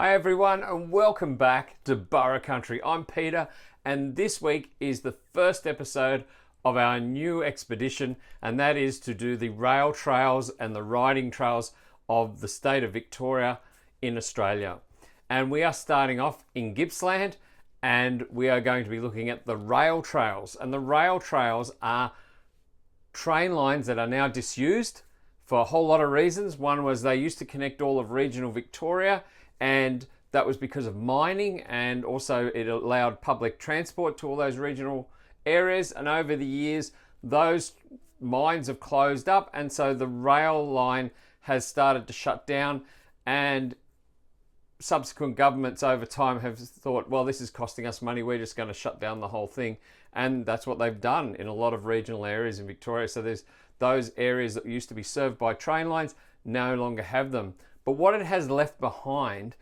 Hi everyone and welcome back to Borough Country. I'm Peter and this week is the first episode of our new expedition, and that is to do the rail trails and the riding trails of the state of Victoria in Australia. And we are starting off in Gippsland and we are going to be looking at the rail trails. And the rail trails are train lines that are now disused for a whole lot of reasons. One was they used to connect all of regional Victoria, and that was because of mining, and also it allowed public transport to all those regional areas. And over the years, those mines have closed up, and so the rail line has started to shut down, and subsequent governments over time have thought, well, this is costing us money, we're just going to shut down the whole thing. And that's what they've done in a lot of regional areas in Victoria. So there's those areas that used to be served by train lines no longer have them. But what it has left behind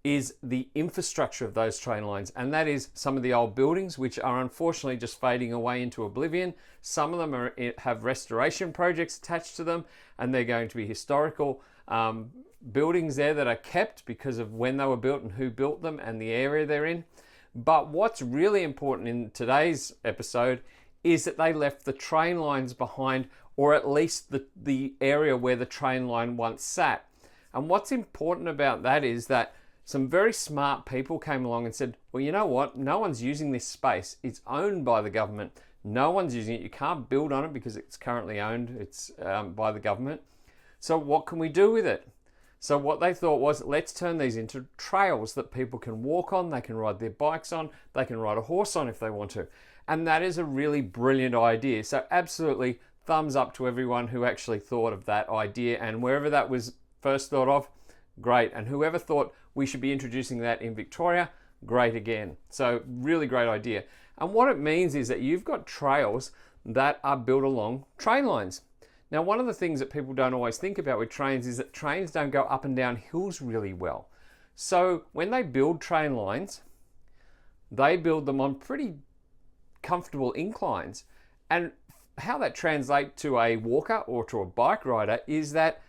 is the infrastructure of those train lines, and that is some of the old buildings which are unfortunately just fading away into oblivion. Some of them have restoration projects attached to them, and they're going to be historical buildings there that are kept because of when they were built and who built them and the area they're in. But what's really important in today's episode is that they left the train lines behind, or at least the area where the train line once sat. And what's important about that is that some very smart people came along and said, well, you know what? No one's using this space. It's owned by the government. No one's using it. You can't build on it because it's currently owned. It's by the government. So what can we do with it? So what they thought was, let's turn these into trails that people can walk on, they can ride their bikes on, they can ride a horse on if they want to. And that is a really brilliant idea. So absolutely thumbs up to everyone who actually thought of that idea, and wherever that was first thought of, great. And whoever thought we should be introducing that in Victoria, great again. So really great idea. And what it means is that you've got trails that are built along train lines. Now, one of the things that people don't always think about with trains is that trains don't go up and down hills really well. So when they build train lines, they build them on pretty comfortable inclines. And how that translates to a walker or to a bike rider is that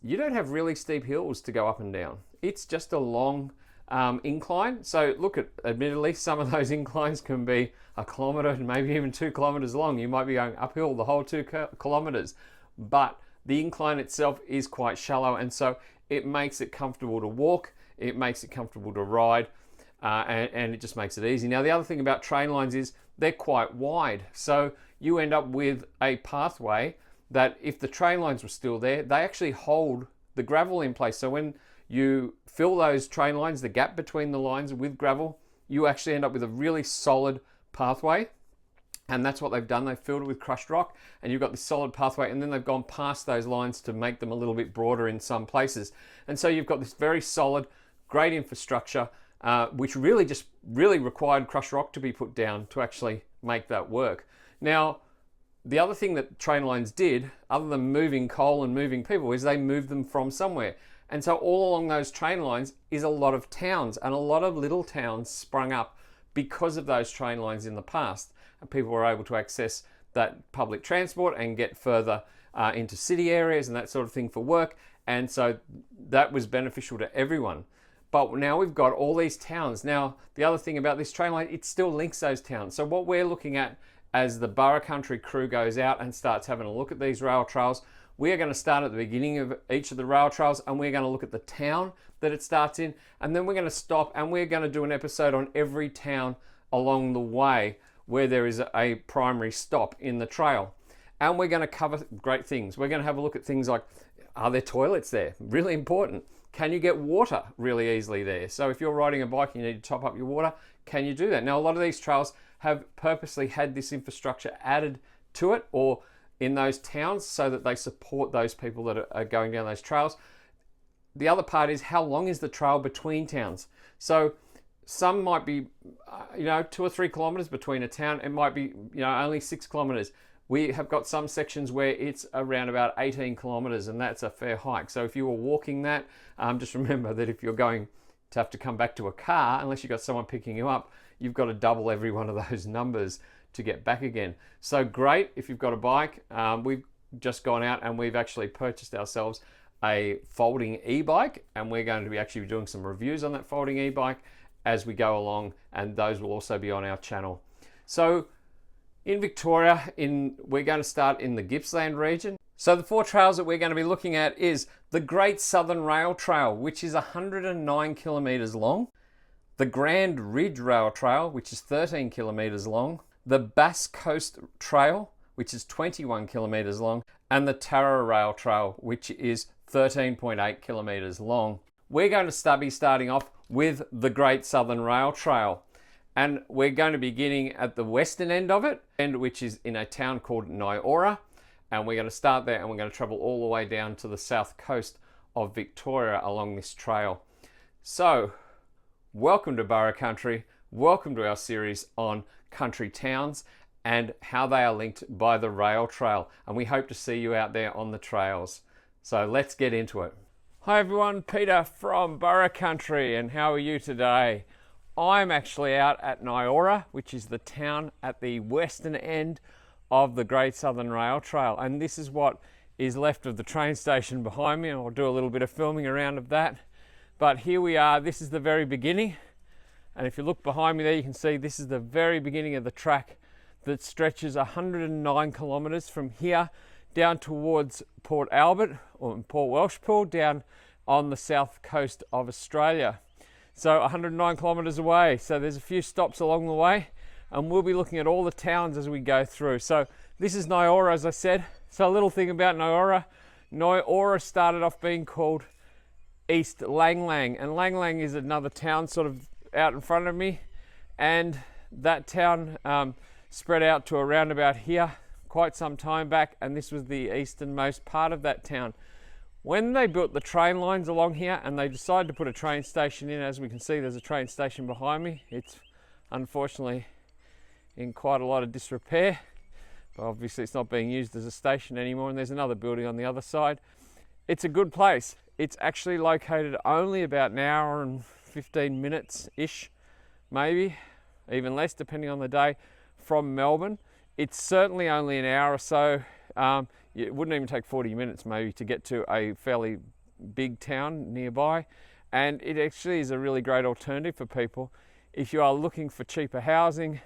you don't have really steep hills to go up and down. It's just a long incline. So look, admittedly, some of those inclines can be 1 kilometre and maybe even 2 kilometres long. You might be going uphill the whole 2 kilometres, but the incline itself is quite shallow, and so it makes it comfortable to walk, it makes it comfortable to ride, and it just makes it easy. Now, the other thing about train lines is they're quite wide, so you end up with a pathway that if the train lines were still there, they actually hold the gravel in place. So when you fill those train lines, the gap between the lines with gravel, you actually end up with a really solid pathway. And that's what they've done. They've filled it with crushed rock, and you've got this solid pathway, and then they've gone past those lines to make them a little bit broader in some places. And so you've got this very solid, great infrastructure, which really required crushed rock to be put down to actually make that work. Now, the other thing that train lines did, other than moving coal and moving people, is they moved them from somewhere. And so all along those train lines is a lot of towns, and a lot of little towns sprung up because of those train lines in the past. And people were able to access that public transport and get further into city areas and that sort of thing for work. And so that was beneficial to everyone. But now we've got all these towns. Now, the other thing about this train line, it still links those towns. So what we're looking at as the Borough Country crew goes out and starts having a look at these rail trails, we are going to start at the beginning of each of the rail trails, and we're going to look at the town that it starts in, and then we're going to stop and we're going to do an episode on every town along the way where there is a primary stop in the trail. And we're going to cover great things. We're going to have a look at things like, are there toilets there? Really important. Can you get water really easily there? So if you're riding a bike and you need to top up your water, can you do that? Now, a lot of these trails have purposely had this infrastructure added to it or in those towns so that they support those people that are going down those trails. The other part is, how long is the trail between towns? So some might be 2 or 3 kilometers between a town. It might be only 6 kilometers. We have got some sections where it's around about 18 kilometers, and that's a fair hike. So if you were walking that, just remember that if you're going to have to come back to a car, unless you've got someone picking you up, you've got to double every one of those numbers to get back again. So great if you've got a bike. We've just gone out and we've actually purchased ourselves a folding e-bike, and we're going to be actually doing some reviews on that folding e-bike as we go along, and those will also be on our channel. So in Victoria, we're going to start in the Gippsland region. So the 4 trails that we're going to be looking at is the Great Southern Rail Trail, which is 109 kilometres long, the Grand Ridge Rail Trail, which is 13 kilometres long, the Bass Coast Trail, which is 21 kilometres long, and the Tara Rail Trail, which is 13.8 kilometres long. We're going to be starting off with the Great Southern Rail Trail, and we're going to be beginning at the western end of it, which is in a town called Nyora, and we're going to start there and we're going to travel all the way down to the south coast of Victoria along this trail. So, welcome to Burra Country, welcome to our series on country towns and how they are linked by the rail trail, and we hope to see you out there on the trails. So let's get into it. Hi everyone, Peter from Burra Country, and how are you today? I'm actually out at Nyora, which is the town at the western end of the Great Southern Rail Trail, and this is what is left of the train station behind me, and I'll do a little bit of filming around of that. But here we are, this is the very beginning, and if you look behind me there you can see this is the very beginning of the track that stretches 109 kilometres from here down towards Port Albert or Port Welshpool down on the south coast of Australia. So 109 kilometres away, so there's a few stops along the way, and we'll be looking at all the towns as we go through. So this is Nyora, as I said. So a little thing about Nyora, Nyora started off being called East Lang Lang, and Lang Lang is another town sort of out in front of me, and that town spread out to around about here quite some time back, and this was the easternmost part of that town. When they built the train lines along here and they decided to put a train station in, as we can see there's a train station behind me. It's unfortunately in quite a lot of disrepair, but obviously it's not being used as a station anymore, and there's another building on the other side. It's a good place. It's actually located only about an hour and 15 minutes ish, maybe even less depending on the day, from Melbourne. It's certainly only an hour or so. It wouldn't even take 40 minutes maybe to get to a fairly big town nearby, and it actually is a really great alternative for people if you are looking for cheaper housing,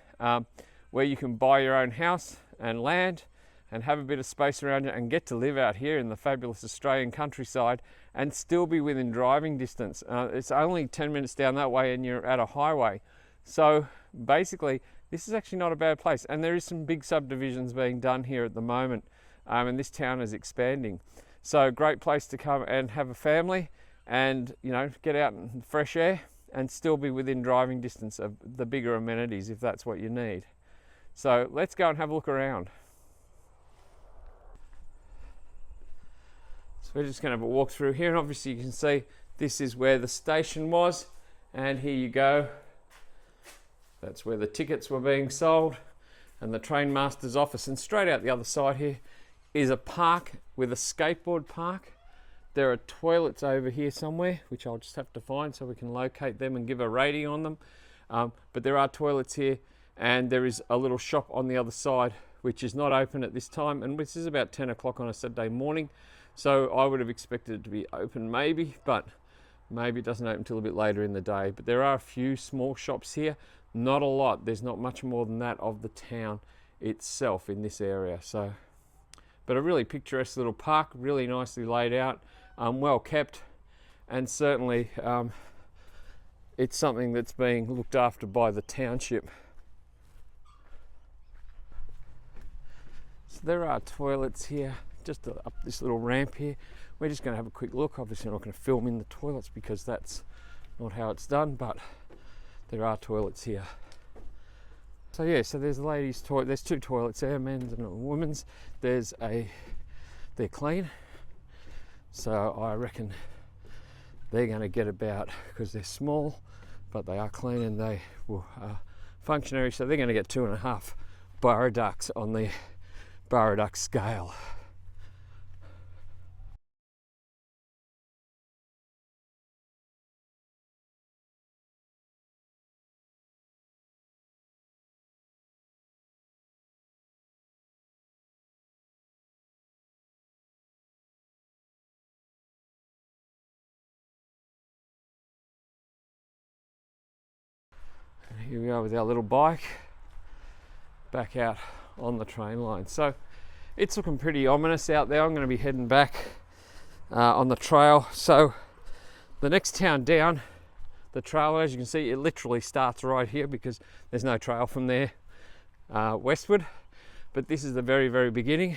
where you can buy your own house and land and have a bit of space around you and get to live out here in the fabulous Australian countryside and still be within driving distance. It's only 10 minutes down that way and you're at a highway. So basically this is actually not a bad place, and there is some big subdivisions being done here at the moment, and this town is expanding. So great place to come and have a family and, you know, get out in fresh air and still be within driving distance of the bigger amenities if that's what you need. So let's go and have a look around. So we're just going to have a walk through here, and obviously you can see this is where the station was, and here you go. That's where the tickets were being sold, and the train master's office. And straight out the other side here is a park with a skateboard park. There are toilets over here somewhere, which I'll just have to find so we can locate them and give a rating on them. But there are toilets here, and there is a little shop on the other side which is not open at this time, and this is about 10 o'clock on a Saturday morning. So I would have expected it to be open maybe, but maybe it doesn't open until a bit later in the day. But there are a few small shops here. Not a lot. There's not much more than that of the town itself in this area. So, but a really picturesque little park, really nicely laid out, well kept, and certainly it's something that's being looked after by the township. So there are toilets here, just up this little ramp here. We're just going to have a quick look. Obviously I'm not going to film in the toilets because that's not how it's done, but there are toilets here. So yeah, so there's a ladies' toilet. There's 2 toilets there, men's and a women's. They're clean. So I reckon they're going to get about, because they're small, but they are clean and they are functionary. So they're going to get 2.5 Burra ducks on the Burra duck scale. here we are with our little bike back out on the train line. So it's looking pretty ominous out there. I'm going to be heading back on the trail. So the next town down the trail, as you can see, it literally starts right here because there's no trail from there westward, but this is the very, very beginning.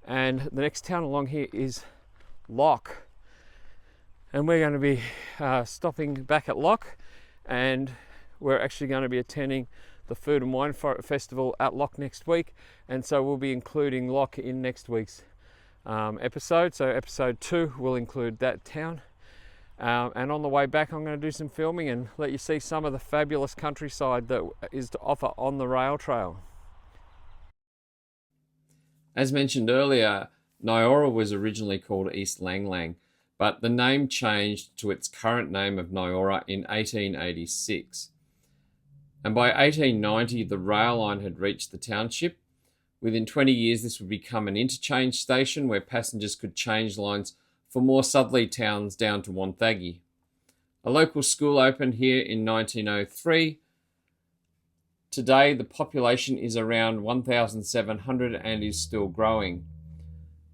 And the next town along here is Loch, and we're going to be stopping back at Loch, and we're actually going to be attending the Food and Wine Festival at Loch next week, and so we'll be including Loch in next week's episode. So episode 2 will include that town, and on the way back I'm going to do some filming and let you see some of the fabulous countryside that is to offer on the rail trail. As mentioned earlier, Nyora was originally called East Lang Lang, but the name changed to its current name of Nyora in 1886. And by 1890, the rail line had reached the township. Within 20 years, this would become an interchange station where passengers could change lines for more southerly towns down to Wonthaggi. A local school opened here in 1903. Today, the population is around 1,700 and is still growing.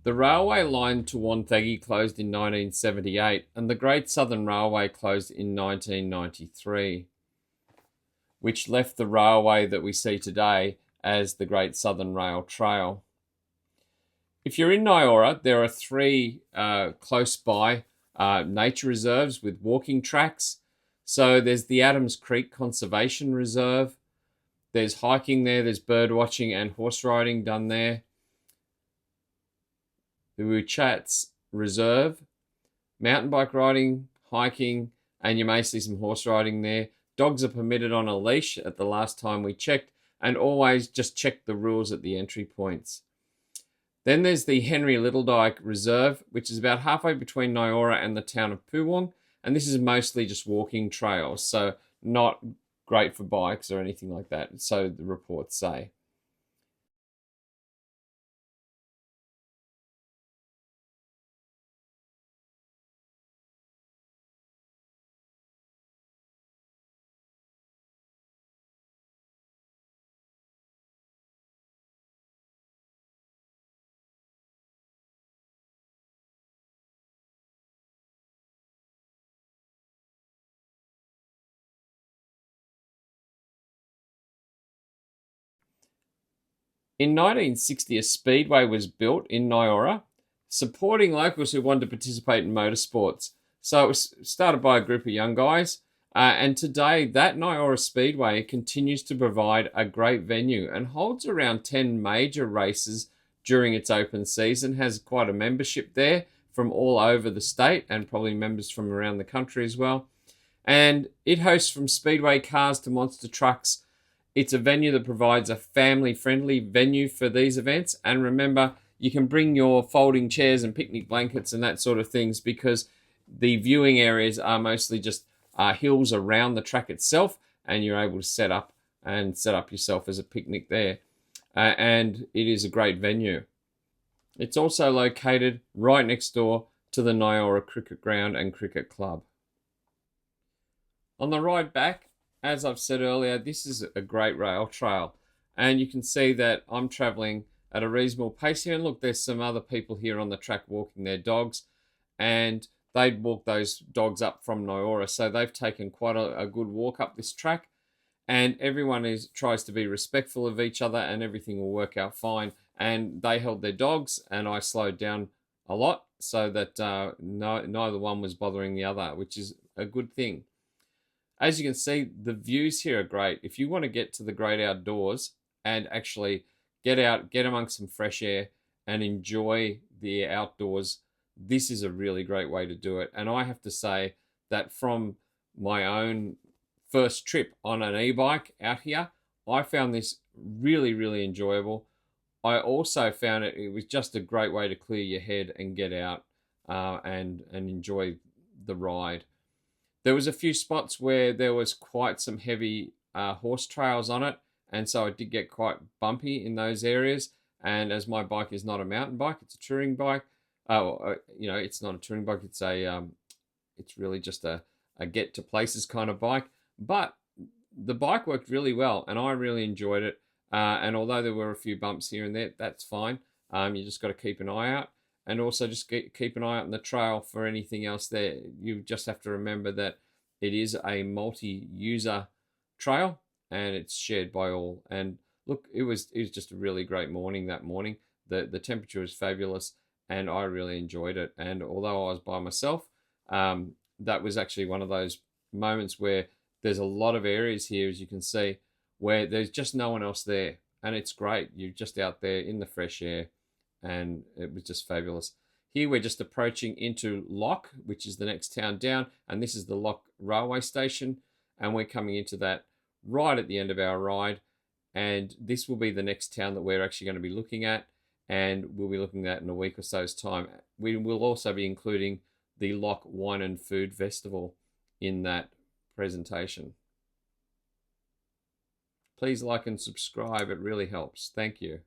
The railway line to Wonthaggi closed in 1978, and the Great Southern Railway closed in 1993, which left the railway that we see today as the Great Southern Rail Trail. If you're in Nyora, there are 3 close by nature reserves with walking tracks. So there's the Adams Creek Conservation Reserve. There's hiking there, there's bird watching and horse riding done there. The Wuchats Reserve, mountain bike riding, hiking, and you may see some horse riding there. Dogs are permitted on a leash at the last time we checked, and always just check the rules at the entry points. Then there's the Henry Littledyke Reserve, which is about halfway between Nyora and the town of Poowong, and this is mostly just walking trails, so not great for bikes or anything like that, so the reports say. In 1960, a speedway was built in Nyora, supporting locals who wanted to participate in motorsports. So it was started by a group of young guys, and today that Nyora Speedway continues to provide a great venue and holds around 10 major races during its open season, has quite a membership there from all over the state and probably members from around the country as well. And it hosts from speedway cars to monster trucks. It's a venue that provides a family-friendly venue for these events. And remember, you can bring your folding chairs and picnic blankets and that sort of things, because the viewing areas are mostly just hills around the track itself, and you're able to set up yourself as a picnic there. And it is a great venue. It's also located right next door to the Nyora Cricket Ground and Cricket Club. On the ride back, as I've said earlier, this is a great rail trail, and you can see that I'm traveling at a reasonable pace here. And look, there's some other people here on the track walking their dogs, and they'd walk those dogs up from Nyora, so they've taken quite a good walk up this track, and everyone tries to be respectful of each other, and everything will work out fine. And they held their dogs, and I slowed down a lot so that neither one was bothering the other, which is a good thing. As you can see, the views here are great. If you want to get to the great outdoors and actually get out, get amongst some fresh air and enjoy the outdoors, this is a really great way to do it. And I have to say that from my own first trip on an e-bike out here, I found this really, really enjoyable. I also found it was just a great way to clear your head and get out and enjoy the ride. There was a few spots where there was quite some heavy horse trails on it, and so it did get quite bumpy in those areas. And as my bike is not a mountain bike, it's a touring bike. It's not a touring bike. It's really just a get to places kind of bike. But the bike worked really well, and I really enjoyed it. And although there were a few bumps here and there, that's fine. You just got to keep an eye out, and also just keep an eye out on the trail for anything else there. You just have to remember that it is a multi-user trail, and it's shared by all. And look, it was just a really great morning that morning. The temperature was fabulous, and I really enjoyed it. And although I was by myself, that was actually one of those moments where there's a lot of areas here, as you can see, where there's just no one else there. And it's great. You're just out there in the fresh air, and it was just fabulous. Here we're just approaching into Loch, which is the next town down, and this is the Loch railway station, and we're coming into that right at the end of our ride, and this will be the next town that we're actually going to be looking at, and we'll be looking at in a week or so's time. We will also be including the Loch Wine and Food Festival in that presentation. Please like and subscribe, it really helps. Thank you.